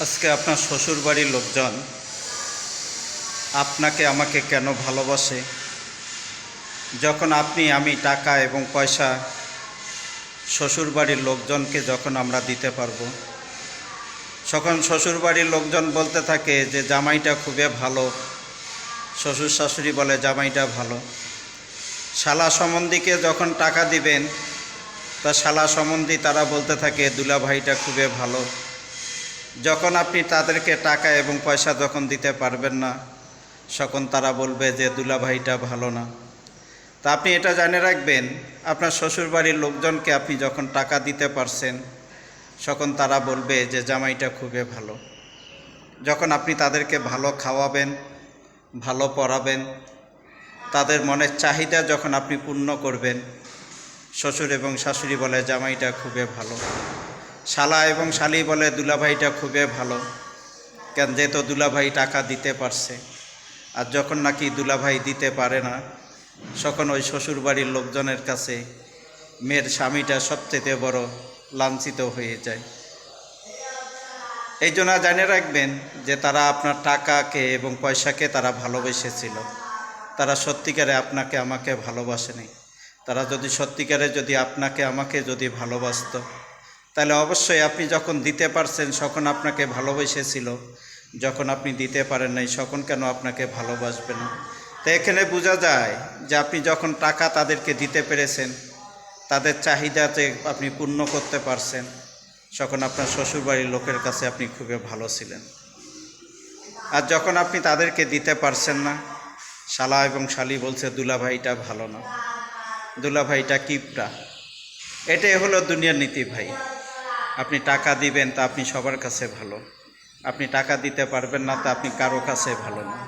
আজকে আপনার শ্বশুর বাড়ির লোকজন আপনাকে আমাকে কেন ভালোবাসে? যখন আমি টাকা এবং পয়সা শ্বশুর বাড়ির লোকজনকে যখন আমরা দিতে পারবো, তখন শ্বশুর বাড়ির লোকজন বলতে থাকে যে জামাইটা খুবই ভালো। শ্বশুর শাশুড়ি বলে জামাইটা ভালো। শালা সম্বন্ধীকে যখন টাকা দিবেন, তা শালা সম্বন্ধী তারা বলতে থাকে দুলাভাইটা খুবই ভালো। যখন আপনি তাদেরকে টাকা এবং পয়সা যখন দিতে পারবেন না, তখন তারা বলবে যে দুলাভাইটা ভালো না। তা আপনি এটা জেনে রাখবেন, আপনার শ্বশুরবাড়ির লোকজনকে আপনি যখন টাকা দিতে পারছেন, তখন তারা বলবে যে জামাইটা খুবই ভালো। যখন আপনি তাদেরকে ভালো খাওয়াবেন, ভালো পড়াবেন, তাদের মনের চাহিদা যখন আপনি পূর্ণ করবেন, শ্বশুর এবং শাশুড়ি বলে জামাইটা খুবই ভালো। শালা এবং শালি বলে দুলাভাইটা খুবই ভালো, কেন যেহেতু দুলাভাই টাকা দিতে পারছে। আর যখন নাকি দুলাভাই দিতে পারে না, তখন ওই শ্বশুরবাড়ির লোকজনের কাছে মেয়ের স্বামীটা সবচেয়ে বড় লাঞ্ছিত হয়ে যায়। এই জন্য জেনে রাখবেন যে তারা আপনার টাকাকে এবং পয়সাকে তারা ভালোবেসেছিল। তারা সত্যিকারে আপনাকে আমাকে ভালোবাসেনি। তারা যদি সত্যিকারে আপনাকে আমাকে ভালোবাসত, তাহলে অবশ্যই আপনি যখন দিতে পারছেন তখন আপনাকে ভালোবেসেছিল। যখন আপনি দিতে পারেন নাই, তখন কেন আপনাকে ভালোবাসবে না? তো এখানে বোঝা যায় যে আপনি যখন টাকা তাদেরকে দিতে পেরেছেন, তাদের চাহিদাতে আপনি পূর্ণ করতে পারছেন, তখন আপনার শ্বশুরবাড়ির লোকের কাছে আপনি খুবই ভালো ছিলেন। আর যখন আপনি তাদেরকে দিতে পারছেন না, শালা এবং শালি বলছে দুলাভাইটা ভালো না, দুলাভাইটা কিপটা। এটাই হলো দুনিয়ার নীতি ভাই। আপনি টাকা দিবেন তা আপনি সবার কাছে ভালো, আপনি টাকা দিতে পারবেন না তা আপনি কারো কাছে ভালো না।